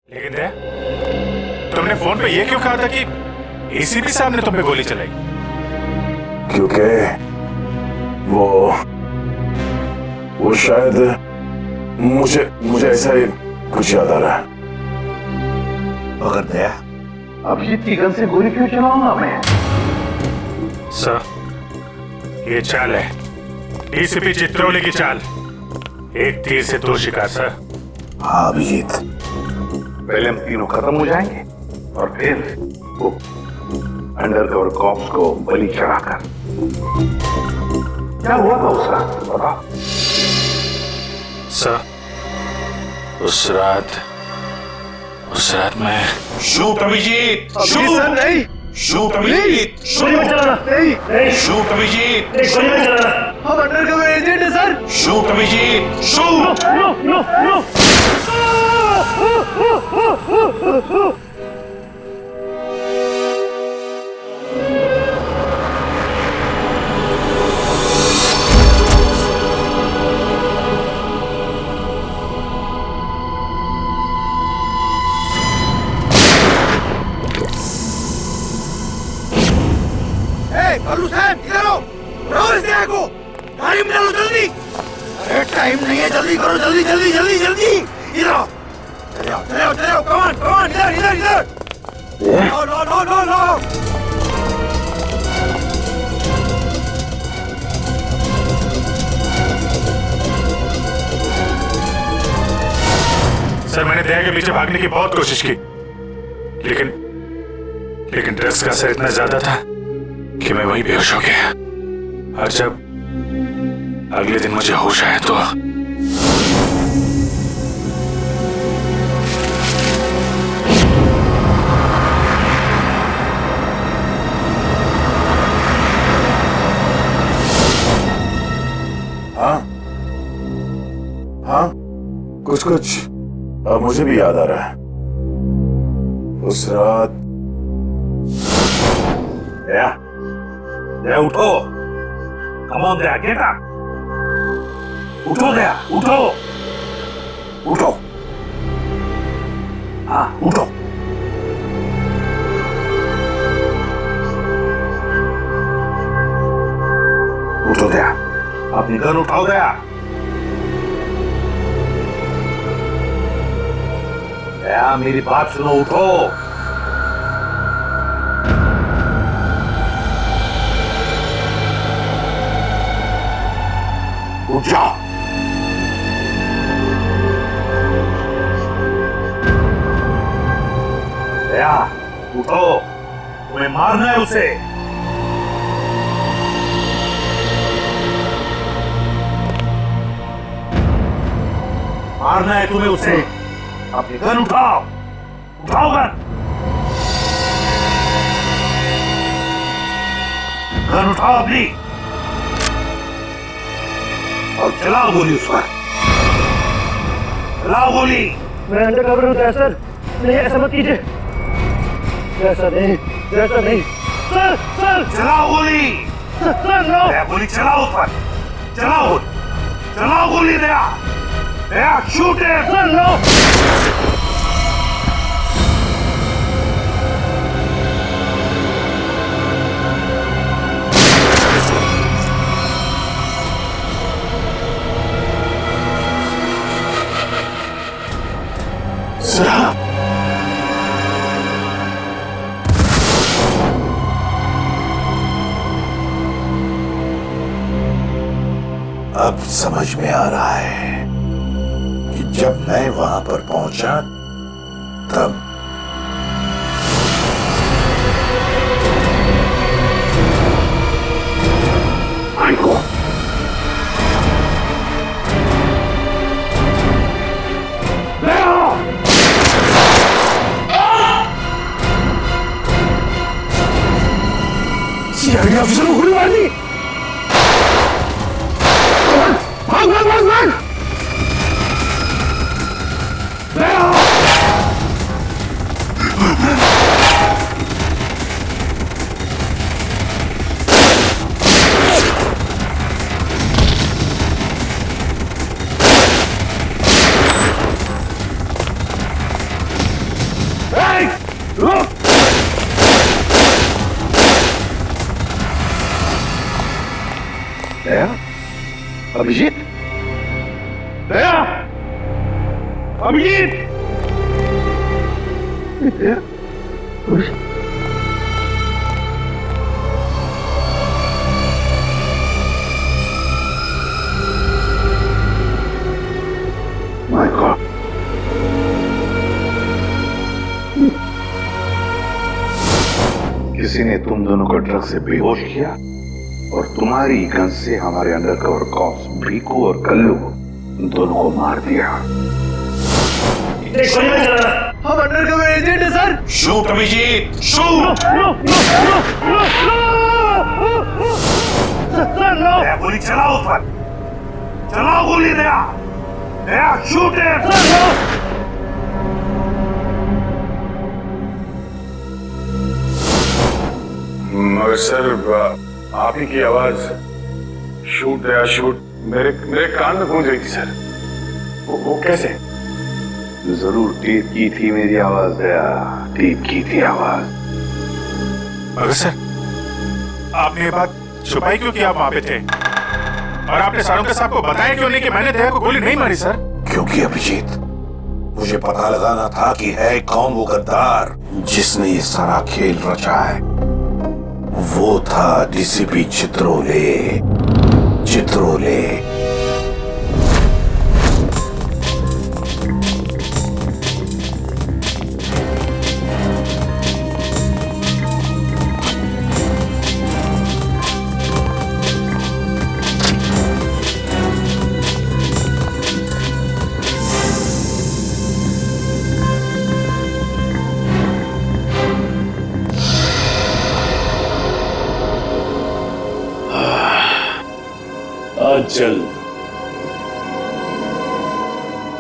लेकिन दया, तुमने फोन पे ये क्यों कहा था कि एसीपी साहब ने तुम पे गोली चलाई? क्योंकि वो शायद मुझे ऐसा ही कुछ याद आ रहा है। मगर दया, अभिजीत की गन से गोली क्यों चलाऊंगा मैं? सर, ये चाल है डीसीपी चित्रोली की चाल। एक तीर से दो शिकार सर। हाँ अभिजीत, पहले हम तीनों खत्म हो जाएंगे और फिर वो अंडरकवर कॉप्स को बलि चढ़ाकर। क्या हुआ था उस रात बता? सर, उस रात मैं शूट अभिजीत, शूट नहीं, शूट अभिजीत, गोली मत चलाना, नहीं, शूट अभिजीत, गोली मत चलाना, हम अंडरकवर एजेंट हैं sir. Shoot Abhijit, shoot. No no no. Ballu साहब इधर आओ, उठाओ इस दया को, गाड़ी में डालो जल्दी। अरे टाइम नहीं है, जल्दी करो, जल्दी जल्दी जल्दी जल्दी। इधर आओ, चले आओ चले आओ चले आओ, कमान कमान, इधर इधर इधर। लो लो लो लो लो। सर, मैंने दया के पीछे भागने की बहुत कोशिश की, लेकिन ड्रग्स का असर इतना ज्यादा था कि मैं वहीं बेहोश हो गया। और जब अगले दिन मुझे होश आया तो हाँ, कुछ अब मुझे भी याद आ रहा है। उस रात दया उठो, come on Daya, get up, उठो दया, उठो, उठो, हाँ उठो। उठो दया, अपनी गन उठाओ दया। दया मेरी बात सुनो, उठो। उठ जाओ। दया उठो, तुम्हें मारना है उसे। मारना है तुम्हें उसे। अपनी गन उठाओ, उठाओ गन, गन उठाओ अपनी और चलाओ गोली उस पर, चलाओ गोली। मैं अंडरकवर हूँ दया सर, नहीं ऐसा मत कीजिए, ऐसा नहीं, ऐसा नहीं सर, सर चलाओ गोली, सर नो। दया गोली चलाओ उस पर, चलाओ गोली, चलाओ गोली दया, दया शूट है। Sir no. अब समझ में आ रहा है कि जब मैं वहां पर पहुंचा तब आइको सीआईडी ऑफिसर को गोली मार दी। भाग भाग भाग भाग। दया, अभिजीत, दया, अभिजीत, दया, अभिजीत। My God. किसी ने तुम दोनों को ड्रग से बेहोश किया और तुम्हारी गन से हमारे अंडरकवर कॉप्स भीकू और कल्लू दोनों को मार दिया। हम अंडरकवर एजेंट है सर। Shoot Abhijit, shoot. गोली चलाओ उस पर, चलाओ गोली। दया, दया, शूट है। मगर सर आप ही की आवाज शूट दया शूट मेरे कान में गूंज रही थी सर। वो कैसे? जरूर टेप की थी मेरी आवाज। दया, टेप की थी आवाज। मगर सर, आपने ये बात छुपाई क्यों कि आप वहां पे थे? और आपने सारुंका साहब को बताया क्यों नहीं कि मैंने दया को गोली नहीं मारी सर? क्योंकि अभिजीत, मुझे पता लगाना था कि है कौन वो गद्दार जिसने ये सारा खेल रचा है। वो था डीसीपी चित्रोले। चित्रोले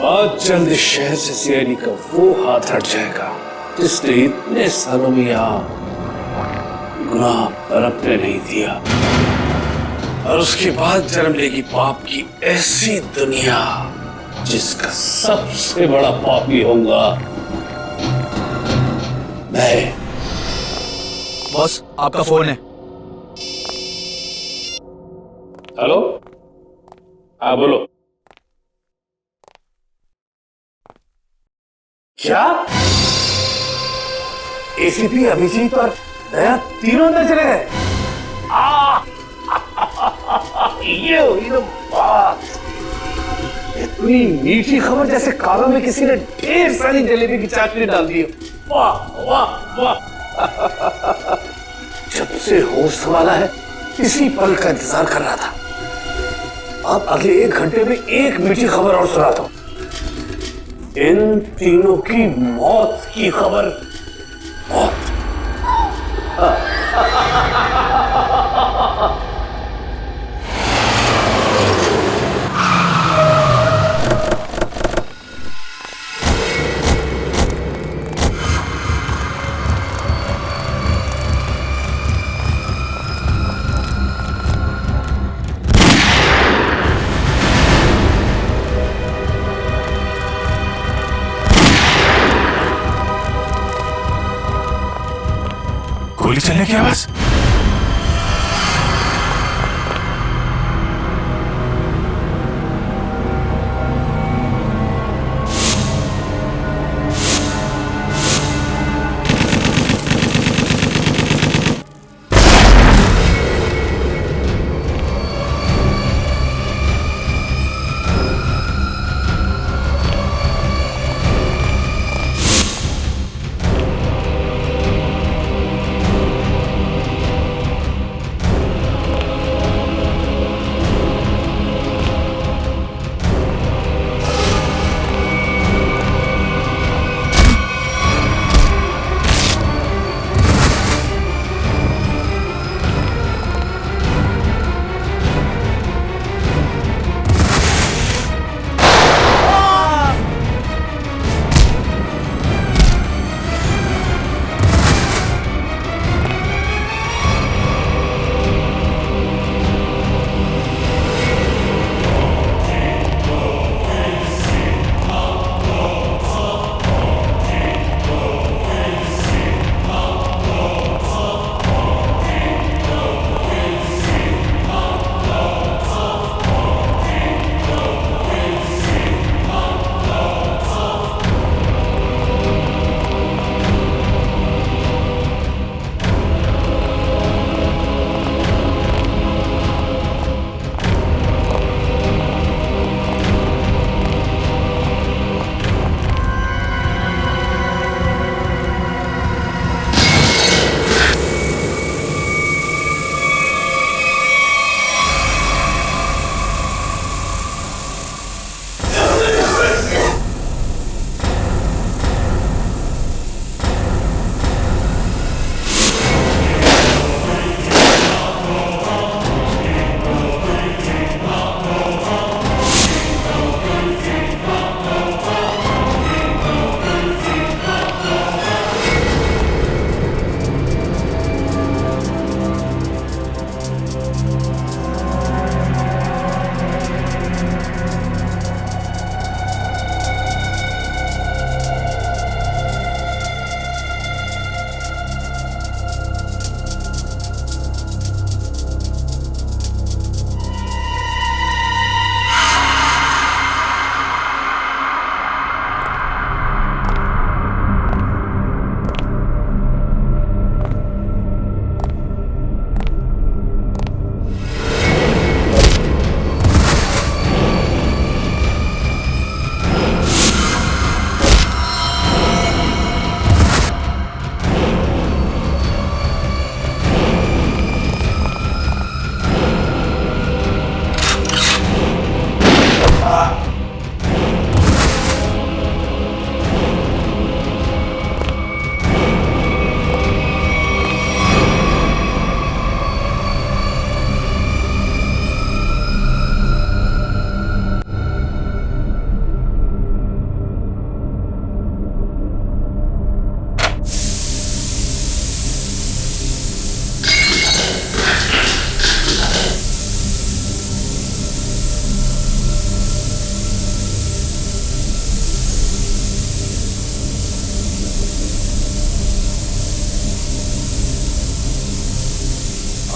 आज जल्द इस शहर से सीआईडी का वो हाथ हट जाएगा जिसने इतने सालों में यहाँ गुनाह पनपने नहीं दिया। और उसके बाद जन्म लेगी पाप की ऐसी दुनिया जिसका सबसे बड़ा पापी होगा मैं। बॉस, आपका फोन है। हेलो, हाँ बोलो। क्या एसीपी अभिजीत और दया तीनों अंदर चले गए? ये हुई ना बात। इतनी मीठी खबर जैसे कालों में किसी ने ढेर सारी जलेबी की चाटनी डाल दी। वाह वाह वाह। जब से होश संभाला है इसी पल का इंतजार कर रहा था। अब अगले 1 घंटे में एक मीठी खबर और सुनाता हूं। इन तीनों की मौत की खबर। मौत। गोली चलने की आवाज।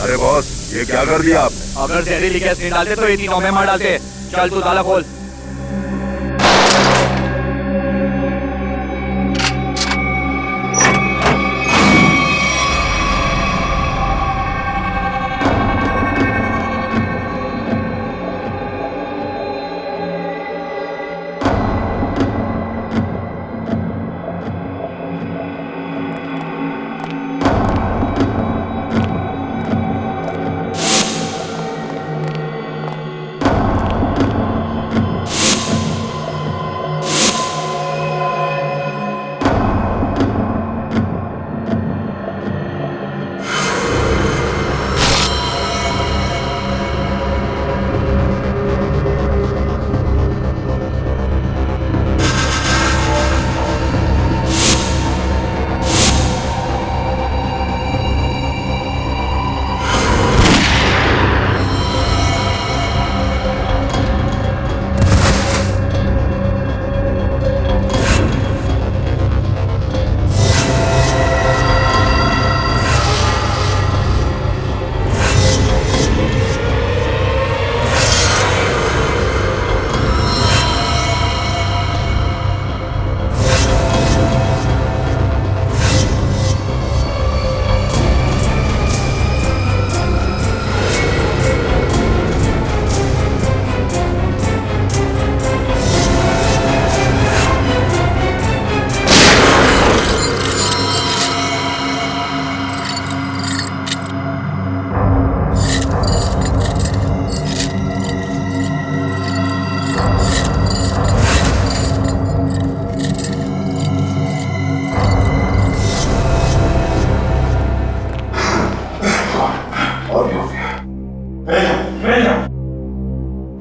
अरे बॉस, ये क्या कर दिया आपने? अगर जहरीली गैस नहीं डालते तो ये तीनों में मार डालते। चल तू ताला खोल।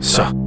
सर,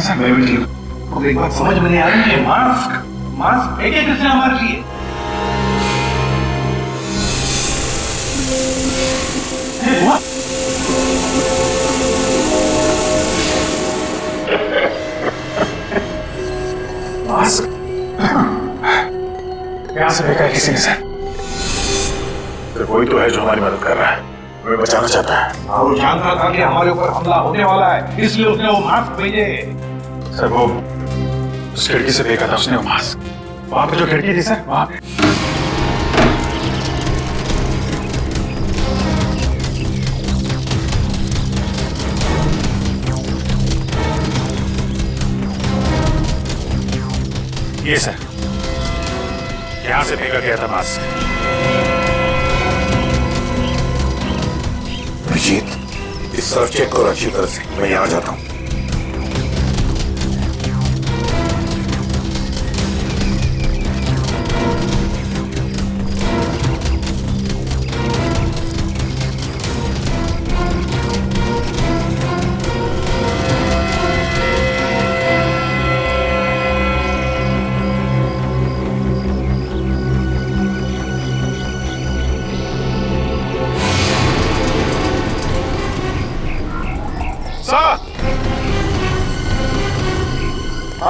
लेंगे सर। मैं भी ठीक हूँ। तो एक बात समझ में नहीं आ रही है, मास्क फेंके किसने हमारे लिए? मास्क यहाँ से फेंका है किसी ने सर। तो कोई तो है जो हमारी मदद कर रहा है, हमें बचाना चाहता है। और वो जानता था कि हमारे ऊपर हमला होने वाला है, इसलिए उसने वो मास्क भेजे। सर वो उस खिड़की से फेंका था उसने वो मास्क, वहां पे जो खिड़की थी सर, वहां पे। ये सर, यहां से फेंका गया था मास्क। अभिजीत, इस तरफ चेक करो अच्छी तरह से, मैं यहां जाता हूं।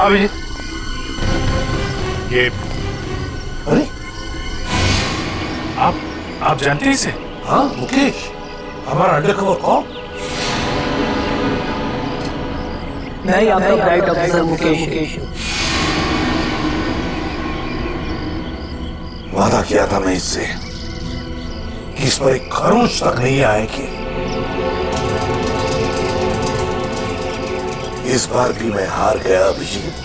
अभिजीत, ये अरे आप जानते हैं इसे? हाँ मुकेश, हमारा अंडरकवर कॉप। मैं आपका ब्राइट ऑफिसर मुकेश। वादा किया था मैं इससे कि इस पर एक खरोंच तक नहीं आएगी। इस बार भी मैं हार गया अभिजीत,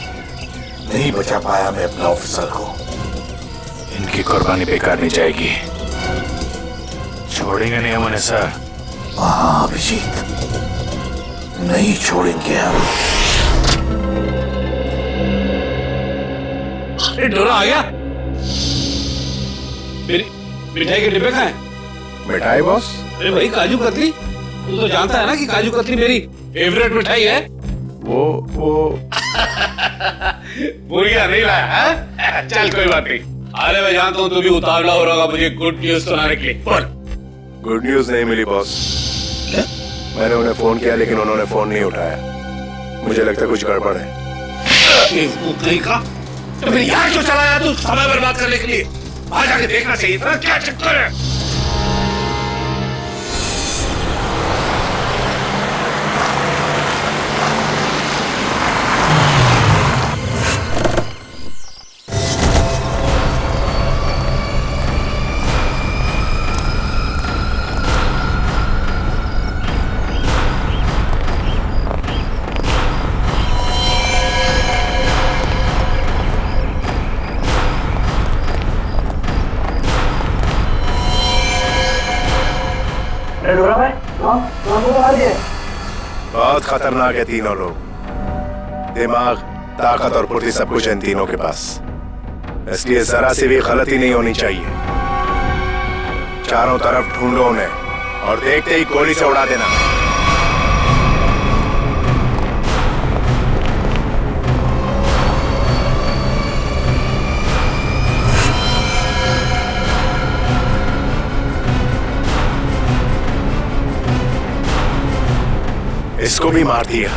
नहीं बचा पाया मैं अपने ऑफिसर को। इनकी कुर्बानी बेकार नहीं जाएगी, छोड़ेंगे नहीं हम उन्हें सर। हाँ अभिजीत, नहीं छोड़ेंगे हम। डोरा आ गया। मेरी मिठाई के डिब्बे कहाँ हैं? मिठाई बॉस? अरे भाई काजू कतली, तू तो जानता है ना कि काजू कतली मेरी फेवरेट मिठाई है। वो बुरिया नहीं लाया है? चल कोई बात नहीं। अरे मैं जानता हूँ तू भी उतावला हो रहा होगा मुझे गुड न्यूज सुनाने के लिए। बोल। गुड न्यूज नहीं मिली बॉस। मैंने उन्हें फोन किया लेकिन उन्होंने फोन नहीं उठाया। मुझे लगता है कुछ गड़बड़ है। नहीं का तो फिर यहाँ क्यों चलाया तू समय बर्बाद करने के लिए? वहां जाके देखना चाहिए था क्या चक्कर है। बहुत खतरनाक है तीनों लोग। दिमाग, ताकत और फुर्ती सब कुछ है इन तीनों के पास, इसलिए जरा सी भी गलती नहीं होनी चाहिए। चारों तरफ ढूंढो उन्हें और देखते ही गोली से उड़ा देना। इसको भी मार दिया।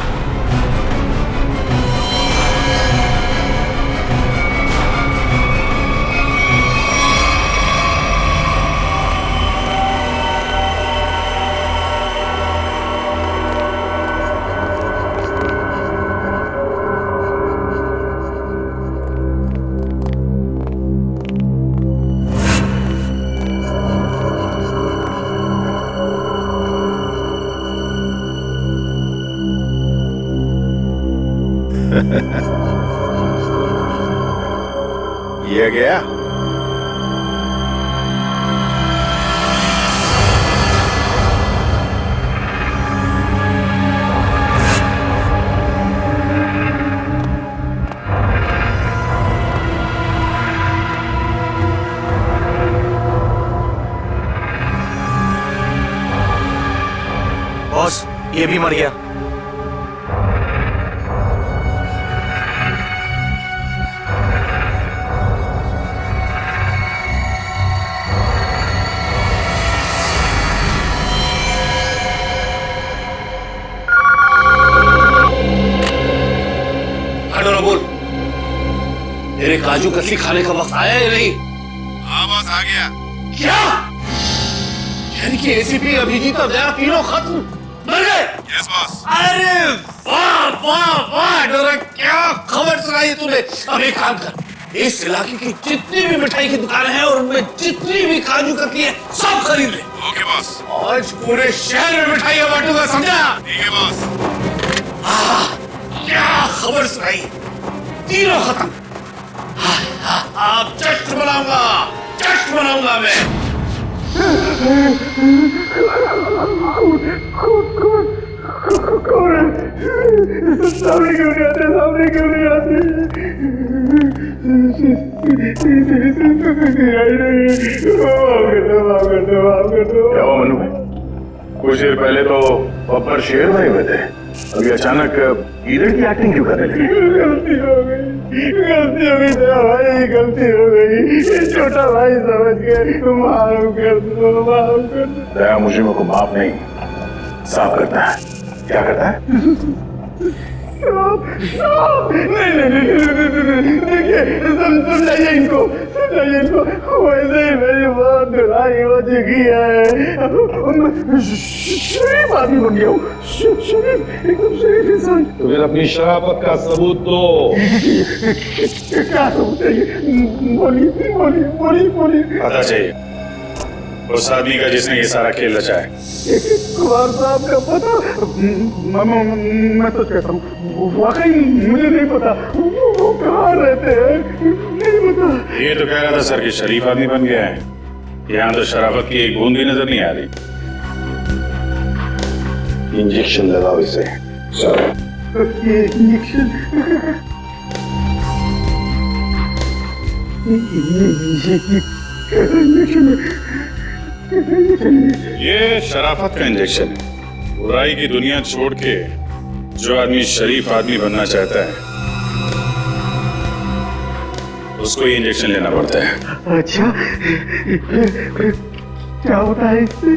ये गया। बॉस, ये भी मर गया। काजू कतली खाने का वक्त आया या नहीं? हाँ बॉस, आ गया। क्या यानी कि एसीपी अभिजीत और दया तीनों खत्म मर गए? Yes boss. अरे वाह वाह वाह डरा, क्या खबर सुनाई तूने। अब एक काम कर, इस इलाके की जितनी भी मिठाई की दुकानें हैं और उनमें जितनी भी काजू कतली है सब खरीद ले। Okay boss. आज पूरे शहर में मिठाइयां बांटूंगा, समझा? ठीक है बॉस। क्या खबर सुनाई, तीनों खत्म। अब जश्न मनाऊंगा, जश्न मनाऊंगा मैं। कौन है? सामने क्यों नहीं आते? सामने क्यों नहीं आते? क्या हुआ मनु भाई? कुछ देर पहले तो बब्बर शेर भाई हुए थे, अभी अचानक इधर की एक्टिंग क्यों करने लगे? गलती हो गई भाई, गलती हो गई। छोटा भाई समझ के माफ कर दो, माफ कर दो। दया मुझे को माफ नहीं, साफ करता है। क्या करता है? नहीं, देखिए समझाइए इनको, वैसे ही मेरी बहुत धुलाई हो चुकी है। शरीफ आदमी बन गया हूँ, एकदम शरीफ इंसान। तो फिर अपनी शराफत का सबूत दो। क्या सबूत चाहिए? बोलिए। पता चाहिए उस आदमी का जिसने ये सारा खेल रचा है। कुमार साहब का पता? मैं तो कहता हूँ, वाकई मुझे नहीं पता वो कहाँ रहते हैं, नहीं पता। ये तो कह रहा था सर कि शरीफ आदमी बन गया है, यहाँ तो शराफत की एक बूंद भी नजर नहीं आ रही। इंजेक्शन लगाओ इसे। ये इंजेक्शन, ये शराफत का इंजेक्शन है। बुराई की दुनिया छोड़ के जो आदमी शरीफ आदमी बनना चाहता है उसको ये इंजेक्शन लेना पड़ता है। अच्छा, क्या होता है इससे?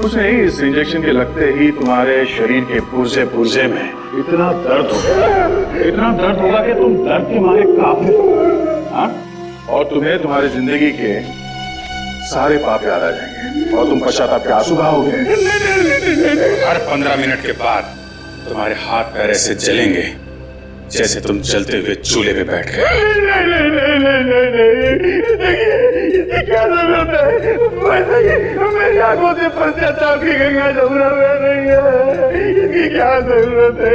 कुछ नहीं, इस इंजेक्शन के लगते ही तुम्हारे शरीर के पुर्जे में इतना दर्द होगा कि तुम दर्द के मारे कांपे। हाँ? और तुम्हें तुम्हारी जिंदगी के सारे पाप याद आ जाएंगे और तुम पश्चाताप के आंसू बहाओगे। हर 15 मिनट के बाद तुम्हारे हाथ पैर ऐसे जलेंगे जैसे तुम चलते हुए चूल्हे पे बैठ गए। इसकी क्या जरूरत है? वैसे ही मेरी आंखों से पश्चाताप की गंगा जमुना बह रही है। इसकी क्या जरूरत है?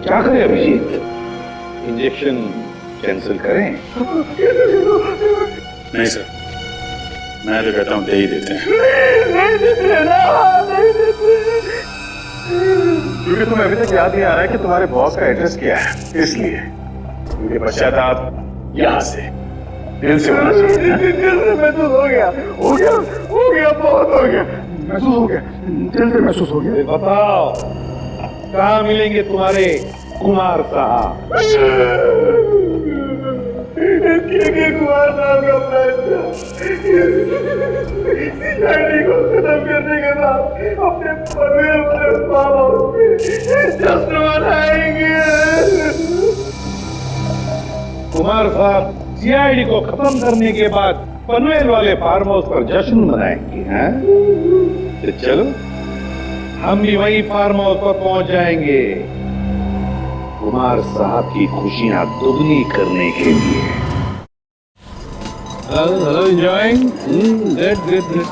क्या करें अभिजीत? इंजेक्शन कैंसिल करें? नहीं सर, मैं तो कहता हूँ दे ही देते हैं। नहीं देते। क्योंकि तुम्हें अभी तक याद नहीं आ रहा है कि तुम्हारे बॉस का एड्रेस क्या है, इसलिए। क्योंकि पश्चाताप यहाँ से दिल से होना चाहिए। दिल से महसूस हो गया, बहुत हो गया, महसूस हो गया, दिल से महसूस हो गया। बताओ कहाँ मिलेंगे तुम्हारे कुमार साहब? कुमार साहब का फैसला सीआईडी को खत्म करने के बाद अपने पनवेल वाले फार्म हाउस में जश्न मनाएंगे। कुमार साहब सीआईडी को खत्म करने के बाद पनवेल वाले फार्म हाउस पर जश्न मनाएंगे, हैं? तो चलो हम भी वही फार्म हाउस पर पहुंच जाएंगे कुमार साहब की खुशियां दुगनी करने के लिए। Hello enjoying? गुड।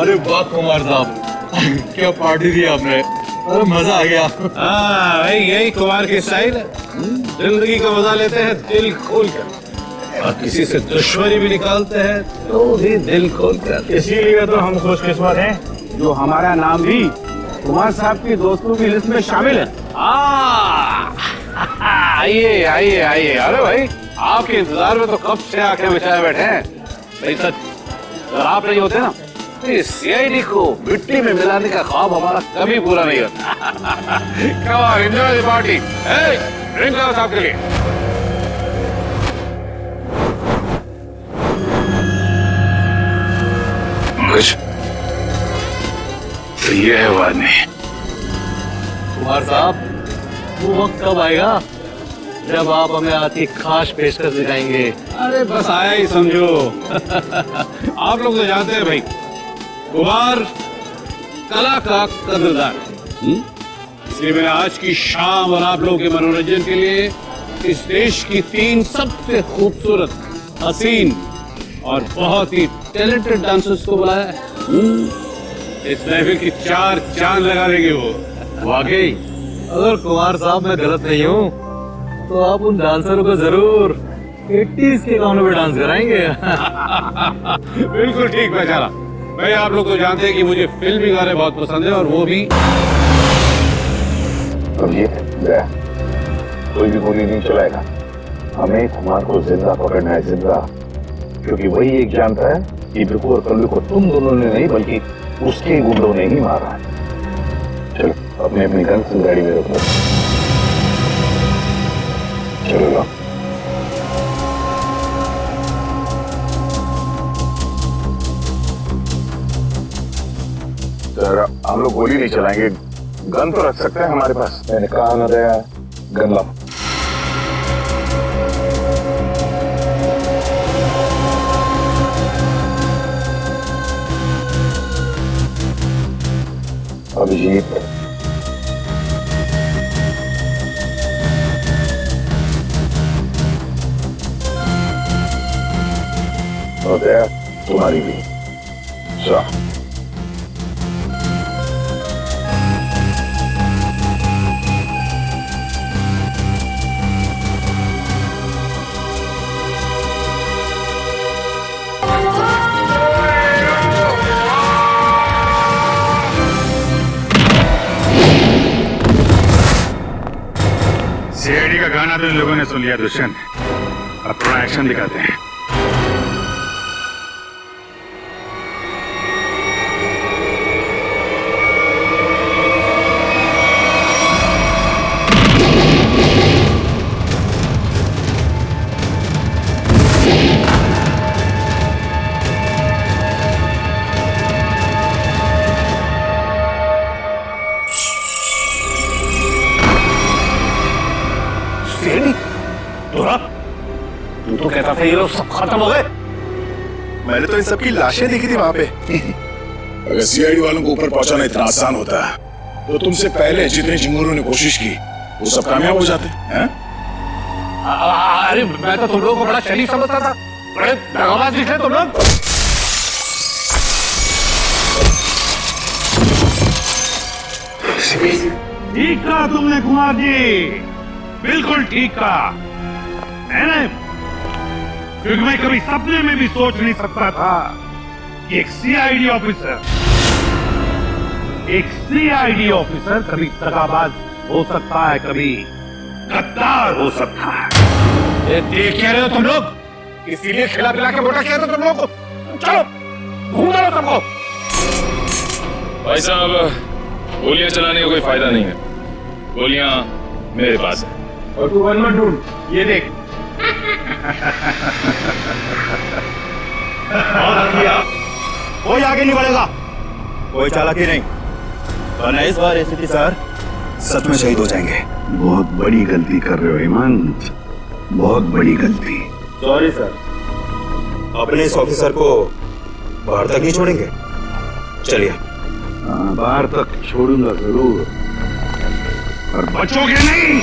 अरे वाह कुमार साहब, क्या पार्टी दी आपने, अरे मजा आ गया। हाँ भाई, यही कुमार की स्टाइल है। जिंदगी का मजा लेते हैं दिल खोल कर, और किसी से दुश्मनी भी निकालते हैं तो भी दिल खोल कर। इसीलिए तो हम खुशकिस्मत हैं जो हमारा नाम भी कुमार साहब की दोस्तों की लिस्ट में शामिल है। आइए आइए आइए। अरे भाई, आपके इंतजार में तो कब से आंखें बिछाए बैठे हैं। भाई सच, अगर आप नहीं होते ना तो इस सीआईडी को मिट्टी में मिलाने का ख्वाब हमारा कभी पूरा नहीं होता। Come on, enjoy the party. Hey, drink लाओ साहब के लिए। कुछ तो ये है वो आदमी। कुमार साहब, वो वक्त कब आएगा जब आप हमें आपकी खास पेशकश दिखाएंगे। अरे बस आया ही समझो। आप लोग तो जानते हैं भाई, कुमार कला का कदरदान है। इसलिए मैंने आज की शाम और आप लोगों के मनोरंजन के लिए इस देश की 3 सबसे खूबसूरत, हसीन और बहुत ही टैलेंटेड डांसर्स को बुलाया है। इस महफिल की 4 चांद लगा देंगे वो। वाकई अगर कुमार साहब मैं गलत नहीं हूँ तो आप उन डांसरों को जरूर 80s के गानों पे डांस कराएंगे। बिल्कुल ठीक पहचाना भाई। आप लोग तो जानते हैं कि मुझे फिल्मी गाने बहुत पसंद है, और वो भी अब ये गया, कोई भी गोली नहीं चलाएगा। हमें कुमार को जिंदा पकड़ना है, जिंदा। क्योंकि वही एक जानता है कि बिल्कुल और कल्लू को तुम दोनों ने नहीं बल्कि उसके गुंडों ने ही मारा है। चलो अपने अपनी गन से गाड़ी में रख लो। चलो लो। सर हम लोग गोली नहीं चलाएंगे, गन तो रख सकते हैं हमारे पास। मैंने कहा ना दया, गन लाओ। अभिजीत और दया तुम्हारी भी। चलो सीआईडी का गाना तो इन लोगों ने सुन लिया दुष्यंत। अब थोड़ा एक्शन दिखाते हैं। तू तो कहता था ये लोग सब खत्म हो गए। मैंने तो इन सबकी लाशें देखी थी वहां पे। अगर सीआईडी वालों को ऊपर पहुंचाना इतना आसान होता तो तुमसे पहले जितने जिम्मोरों ने कोशिश की वो सब कामयाब हो जाते हैं। अरे मैं तो तुम लोगों को बड़ा शरीफ समझता था, बड़े दगाबाज निकले तुम लोग। ठीक कहा तुमने कुमार जी, बिल्कुल ठीक कहा। क्योंकि मैं कभी सपने में भी सोच नहीं सकता था कि एक सीआईडी ऑफिसर कभी दगाबाज हो सकता है, कभी गद्दार हो सकता है। ये देख क्या रहे हो तुम लोग? इसीलिए खिला पिला के मोटा किया था तुम लोग को। चलो ढूंढ लो सबको। भाई साहब, गोलियां चलाने का कोई फायदा नहीं है, गोलियां मेरे पास है। और तू गन मत ढूंढ, ये देख। कोई आगे नहीं बढ़ेगा, कोई चालाकी नहीं, वरना इस बार एसीपी सर सच में शहीद हो जाएंगे। बहुत बड़ी गलती कर रहे हो हेमंत, बहुत बड़ी गलती। सॉरी सर, अपने इस ऑफिसर को बाहर तक नहीं छोड़ेंगे। चलिए। बाहर तक छोड़ूंगा जरूर, पर बचोगे नहीं।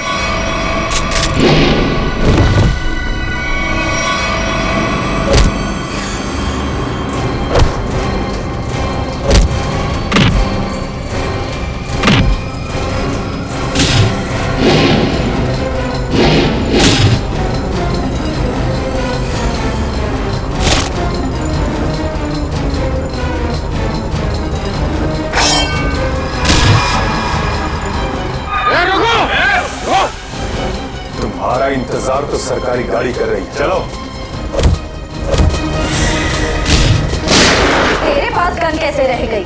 तुम्हारा इंतजार तो सरकारी गाड़ी कर रही है। चलो। तेरे पास गन कैसे रह गई?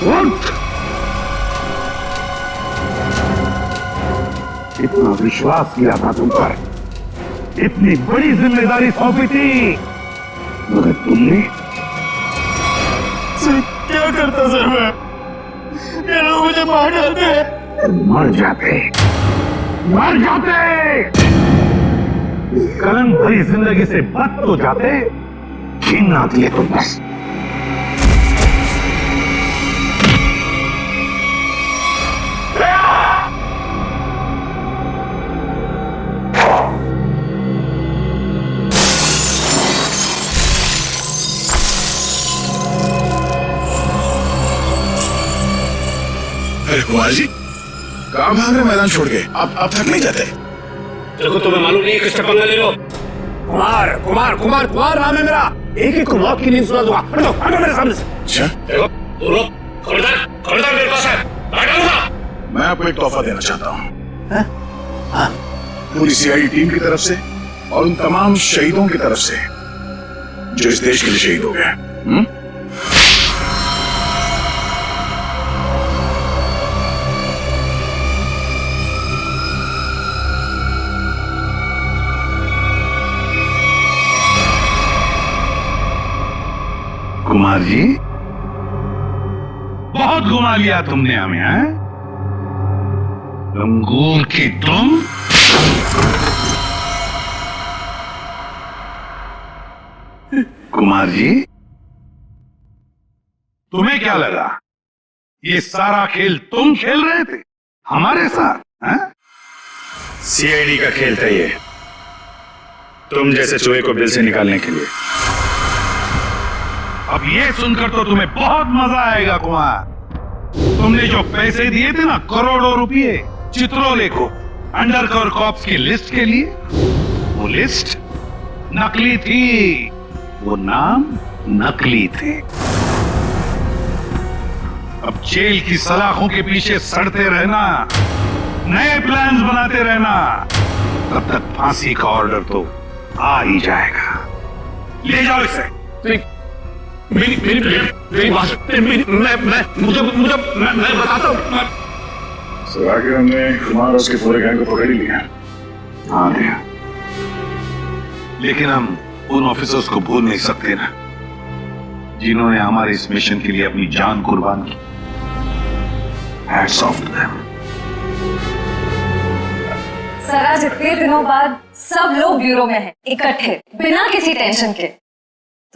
उठ! इतना विश्वास किया था तुम पर, इतनी बड़ी जिम्मेदारी सौंपी थी, मगर तुमने क्या करता सर मैं? ये लोग मुझे मार डालते। मर जाते, मर जाते। इस कलंक भरी जिंदगी से बच तो जाते, छीन ना दिए तुम बस। अरे कुमार जी, कहाँ भाग रहे मैदान छोड़ के? आप थक नहीं जाते? देखो तुम्हें मालूम नहीं है किससे पंगा ले लो। कुमार कुमार कुमार कुमार नाम है मेरा। एक एक को मौत की नींद सुला दूंगा। हटो हटो मेरे सामने से। अच्छा, देखो तुम लोग खबरदार खबरदार मेरे पास है, मैं डालूंगा। मैं आपको एक तोहफा देना चाहता हूँ पूरी सीआईडी टीम की तरफ से और उन तमाम शहीदों की तरफ से जो इस देश के लिए शहीद हो गए। कुमार जी, बहुत घुमा लिया तुमने हमें, हैं? लंगूर की तुम। कुमार जी, तुम्हें क्या लगा ये सारा खेल तुम खेल रहे थे हमारे साथ? हैं? सीआईडी का खेल था ये, तुम जैसे चूहे को बिल से निकालने के लिए। अब ये सुनकर तो तुम्हें बहुत मजा आएगा कुमार। तुमने जो पैसे दिए थे ना, करोड़ों रुपए चित्रोले को अंडरकवर कॉप्स की लिस्ट के लिए, वो लिस्ट नकली थी, वो नाम नकली थे। अब जेल की सलाखों के पीछे सड़ते रहना, नए प्लान्स बनाते रहना, तब तक फांसी का ऑर्डर तो आ ही जाएगा। ले जाओ इसे। मेरी बात मैं बताता हूँ। सर आखिर हमने कुमार और उसके पूरे गैंग को पकड़ ही लिया। हाँ दिया, लेकिन हम उन ऑफिसर्स को भूल नहीं सकते ना, जिन्होंने हमारे इस मिशन के लिए अपनी जान कुर्बान की। Hats off to them. Sir आज इतने दिनों बाद सब लोग ब्यूरो में हैं, इकट्ठे बिना किसी टेंशन के,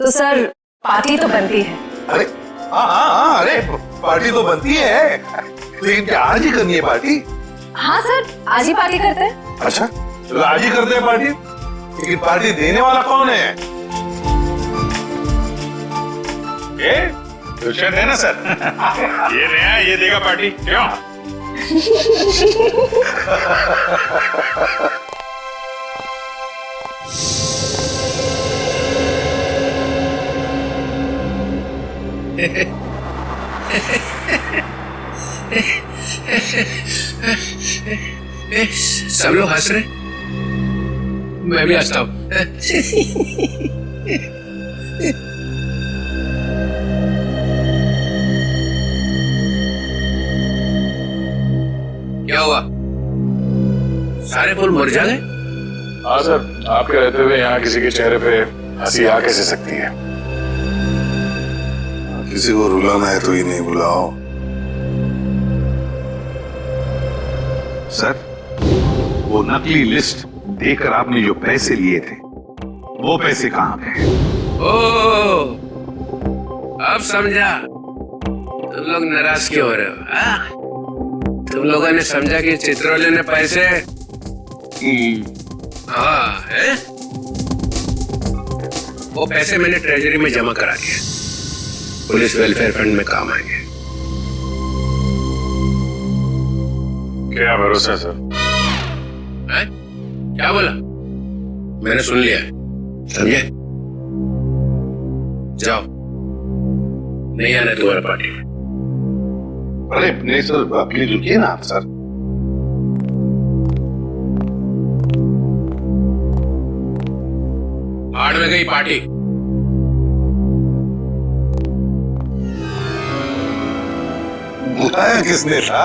तो सर पार्टी तो बनती है। अरे हाँ, अरे पार्टी तो बनती है, लेकिन क्या आज ही करनी है पार्टी? हाँ सर, आज ही पार्टी करते हैं। अच्छा, चलो आज ही करते हैं पार्टी, लेकिन पार्टी देने वाला कौन है? ये दुष्यंत है ना सर? ये नया, ये देगा पार्टी, क्यों? सब लोग हंस रहे, मैं भी हंसता हूं। क्या हुआ, सारे फूल मुरझा गए? हाँ सर, आपके रहते हुए यहाँ किसी के चेहरे पे हंसी आ कैसे सकती है? किसी को रुलाना है तो ही नहीं बुलाओ। सर, वो नकली लिस्ट देकर आपने जो पैसे लिए थे, वो पैसे कहां गए? ओ, अब समझा तुम लोग नाराज क्यों हो रहे हो? तुम लोगों ने समझा कि चित्रोले ने पैसे हाँ है? वो पैसे मैंने ट्रेजरी में जमा करा दिए, पुलिस वेलफेयर फंड में काम आएंगे। क्या भरोसा है सर? है? क्या बोला? मैंने सुन लिया, समझे? जाओ, नहीं आना तुम्हारा पार्टी में। अरे नहीं सर, प्लीज रुकिए ना आप सर। भाड़ में गई पार्टी। बुलाया किसने था?